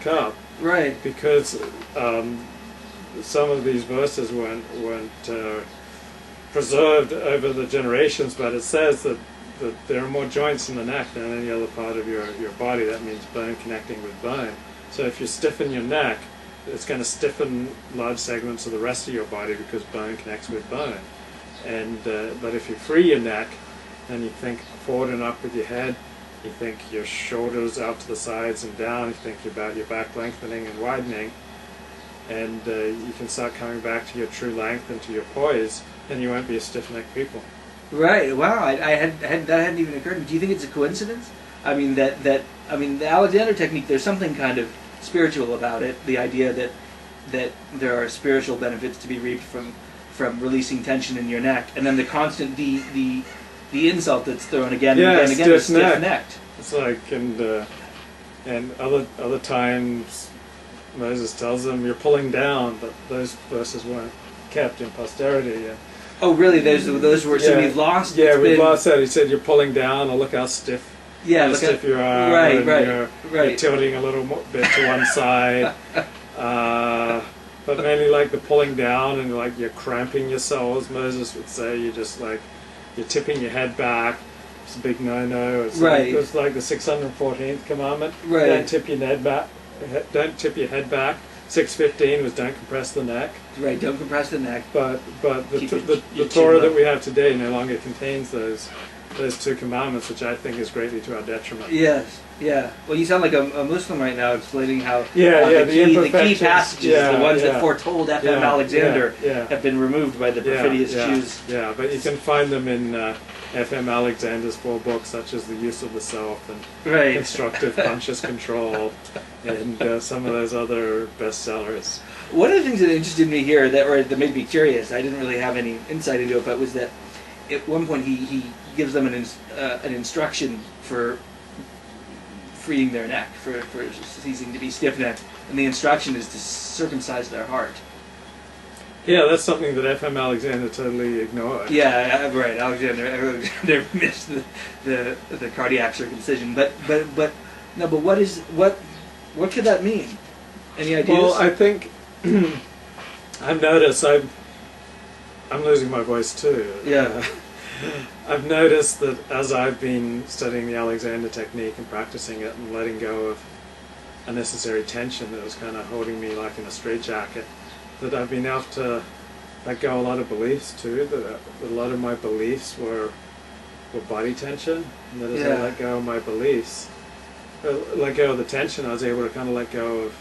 up. Right. Because some of these verses weren't preserved over the generations, but it says that there are more joints in the neck than any other part of your body. That means bone connecting with bone. So if you stiffen your neck, it's going to stiffen large segments of the rest of your body because bone connects with bone. And but if you free your neck and you think forward and up with your head, you think your shoulders out to the sides and down, you think about your back lengthening and widening, and you can start coming back to your true length and to your poise, and you won't be a stiff-necked people. Right. Wow. that hadn't even occurred to me. Do you think it's a coincidence? I mean the Alexander technique. There's something kind of spiritual about it. The idea that there are spiritual benefits to be reaped from releasing tension in your neck, and then the constant the insult that's thrown again and again is stiff-necked. It's like and other times Moses tells them you're pulling down, but those verses weren't kept in posterity. Oh, really? Those were so we've lost. Yeah, we've lost that. He said you're pulling down, or look how stiff. Yeah, how stiff you are. Right. You're tilting a little bit to one side. But mainly like the pulling down and like you're cramping yourselves. Moses would say you're just like you're tipping your head back. It's a big no-no. It's like the 614th commandment. Right. Don't tip your head back. Don't tip your head back. 615 was don't compress the neck. Right. Don't compress the neck. But the Torah that we have today no longer contains those two commandments, which I think is greatly to our detriment. Yes. Yeah. Well, you sound like a Muslim right now, explaining how the key passages, the ones that foretold F.M. Alexander, have been removed by the perfidious Jews. Yeah, but you can find them in F.M. Alexander's 4 books, such as The Use of the Self and Constructive Conscious Control, and some of those other bestsellers. One of the things that interested me here, that made me curious, I didn't really have any insight into it, but was that at one point he gives them an instruction for freeing their neck, for ceasing to be stiff-necked, and the instruction is to circumcise their heart. Yeah, that's something that F.M. Alexander totally ignored. Yeah, right. Alexander missed the cardiac circumcision, but what could that mean? Any ideas? Well, I think I've noticed I'm losing my voice too. Yeah. I've noticed that as I've been studying the Alexander technique and practicing it and letting go of unnecessary tension that was kind of holding me like in a straitjacket, that I've been able to let go a lot of beliefs too, that a lot of my beliefs were body tension, and that as I let go of my beliefs, let go of the tension, I was able to kind of let go of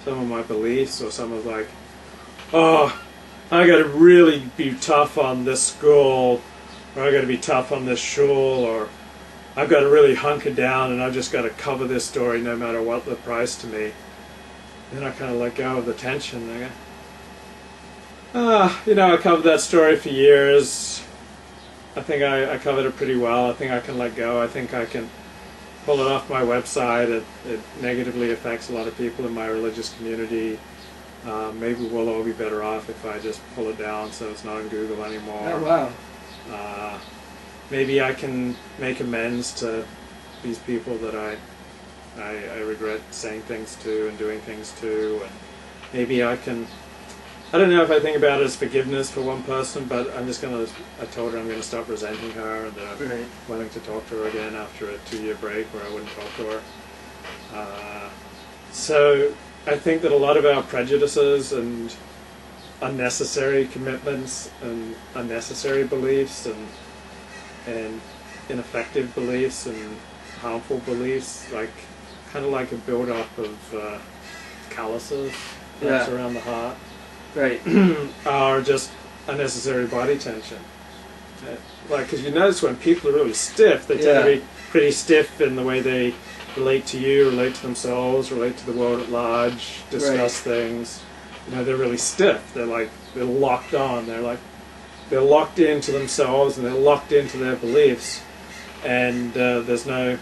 some of my beliefs, or some of like, oh, I got to really be tough on this school, or I got to be tough on this shul, or I've got to really hunker down and I've just got to cover this story no matter what the price to me. Then I kind of let go of the tension. I go, I covered that story for years. I think I covered it pretty well. I think I can let go. I think I can pull it off my website. It negatively affects a lot of people in my religious community. Maybe we'll all be better off if I just pull it down so it's not on Google anymore. Oh, wow. Maybe I can make amends to these people that I regret saying things to and doing things to, and maybe I don't know if I think about it as forgiveness for one person, but I told her I'm going to stop resenting her, and that I'm willing to talk to her again after a 2-year break where I wouldn't talk to her. So I think that a lot of our prejudices and unnecessary commitments and unnecessary beliefs and ineffective beliefs and harmful beliefs, kind of like a build-up of calluses that's around the heart, are just unnecessary body tension. Because you notice when people are really stiff, they tend to be pretty stiff in the way they relate to you, relate to themselves, relate to the world at large, discuss things. They're really stiff. They're locked on. They're locked into themselves, and they're locked into their beliefs. And there's no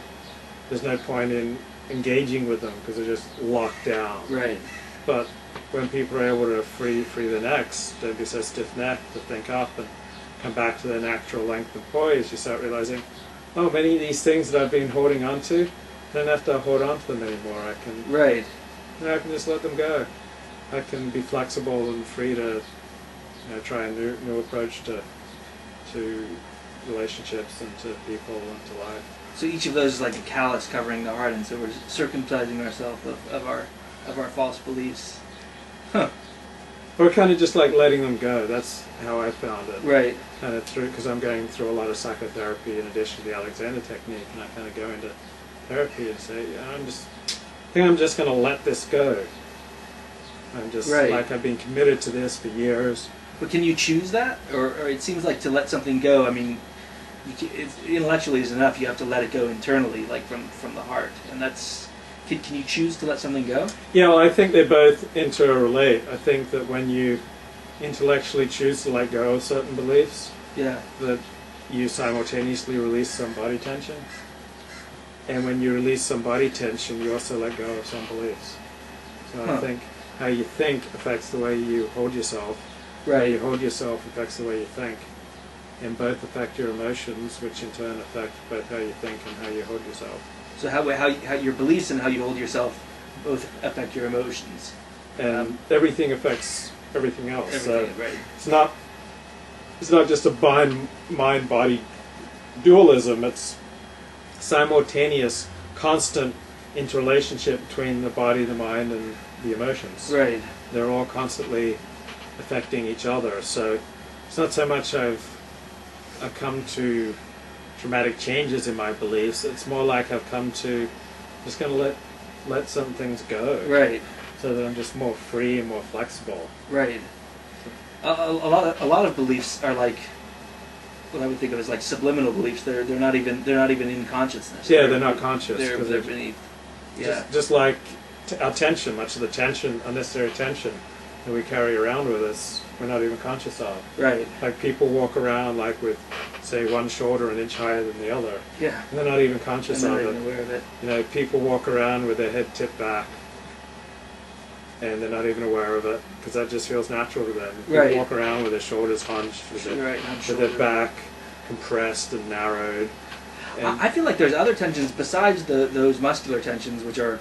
point in engaging with them because they're just locked down. Right. But when people are able to free their necks, don't be so stiff-necked, to think up and come back to their natural length and poise, you start realizing, oh, many of these things that I've been holding on to, I don't have to hold on to them anymore. I can I can just let them go. I can be flexible and free to try a new approach to relationships and to people and to life. So each of those is like a callus covering the heart, and so we're circumcising ourselves of our false beliefs. Huh. Or kind of just like letting them go. Think how I found it. Right. Kind of because I'm going through a lot of psychotherapy in addition to the Alexander technique, and I kind of go into therapy and say, I think I'm just going to let this go. I'm just like I've been committed to this for years. But can you choose that, or it seems like to let something go? I mean, intellectually is enough. You have to let it go internally, like from the heart, and that's. Can you choose to let something go? Yeah, well, I think they both interrelate. I think that when you intellectually choose to let go of certain beliefs, that you simultaneously release some body tension. And when you release some body tension, you also let go of some beliefs. So I think how you think affects the way you hold yourself. Right. How you hold yourself affects the way you think. And both affect your emotions, which in turn affect both how you think and how you hold yourself. So how your beliefs and how you hold yourself both affect your emotions. And everything affects everything else. Everything, right. It's not just a mind-body dualism. It's simultaneous, constant interrelationship between the body, the mind, and the emotions. Right. They're all constantly affecting each other. So it's not so much I've come to dramatic changes in my beliefs. It's more like I've come to just going to let some things go. Right. So that I'm just more free and more flexible. Right. A lot of beliefs are like what I would think of as like subliminal beliefs. They're not even in consciousness. Yeah, they're not conscious. They're beneath. Yeah. Just like our tension, much of the tension, unnecessary tension that we carry around with us, we're not even conscious of. Right. Like people walk around like with, say, one shoulder an inch higher than the other. Yeah. And they're not even conscious I'm of not it. even aware of it. People walk around with their head tipped back, and they're not even aware of it because that just feels natural to them. People walk around with their shoulders hunched, with their back compressed and narrowed. And I feel like there's other tensions besides those muscular tensions, which are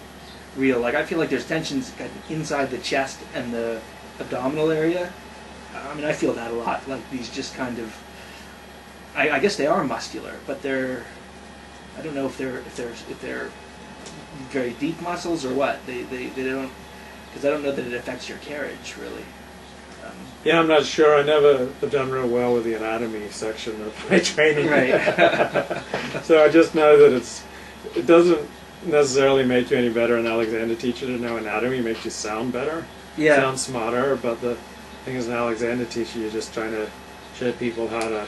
real. Like I feel like there's tensions kind of inside the chest and the abdominal area. I mean, I feel that a lot. Like these just kind of, I guess they are muscular, but they're, I don't know if they're very deep muscles or what. They don't, because I don't know that it affects your carriage really. Yeah, I'm not sure. I never have done real well with the anatomy section of my training. Right. So I just know that it doesn't necessarily make you any better an Alexander teacher to know anatomy. It makes you sound better, sound smarter. But the thing as an Alexander teacher, you're just trying to show people how to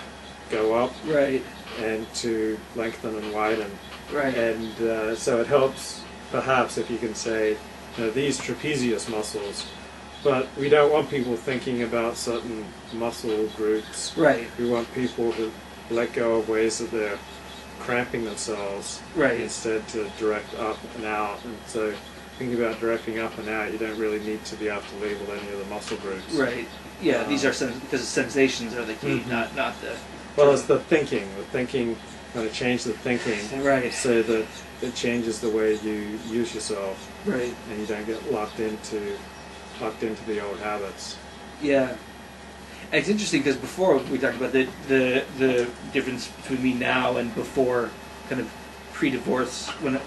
go up, and to lengthen and widen, and so it helps perhaps if you can say, these trapezius muscles. But we don't want people thinking about certain muscle groups. Right. We want people to let go of ways that they're cramping themselves. Right. Instead to direct up and out. And so thinking about directing up and out, you don't really need to be able to label any of the muscle groups. Right. Yeah, these are because the sensations are the key, not the... Well, it's the thinking. The thinking, going to change the thinking. Right. So that it changes the way you use yourself. Right. And you don't get locked into the old habits. Yeah. It's interesting because before we talked about the difference between me now and before, kind of pre-divorce, when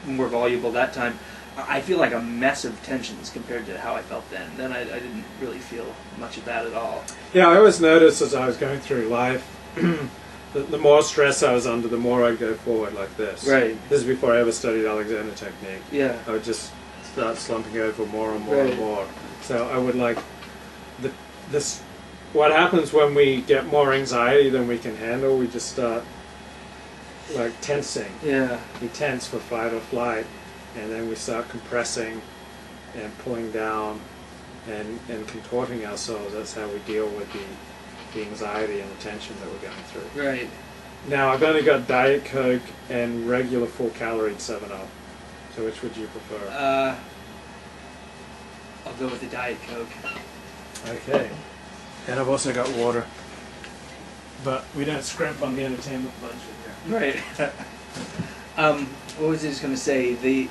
more voluble that time, I feel like a mess of tensions compared to how I felt then. Then I didn't really feel much of that at all. Yeah, I always noticed as I was going through life, the more stress I was under, the more I'd go forward like this. Right. This is before I ever studied Alexander technique. Yeah. I would just start slumping over more and more and more. So I would like this. What happens when we get more anxiety than we can handle? We just start like tensing. Yeah. We tense for fight or flight, and then we start compressing and pulling down and contorting ourselves. That's how we deal with the anxiety and the tension that we're going through. Right. Now I've only got Diet Coke and regular full calorie 7-Up. So which would you prefer? I'll go with the Diet Coke. Okay. And I've also got water. But we don't scrimp on the entertainment budget here. Right. What was I just going to say? The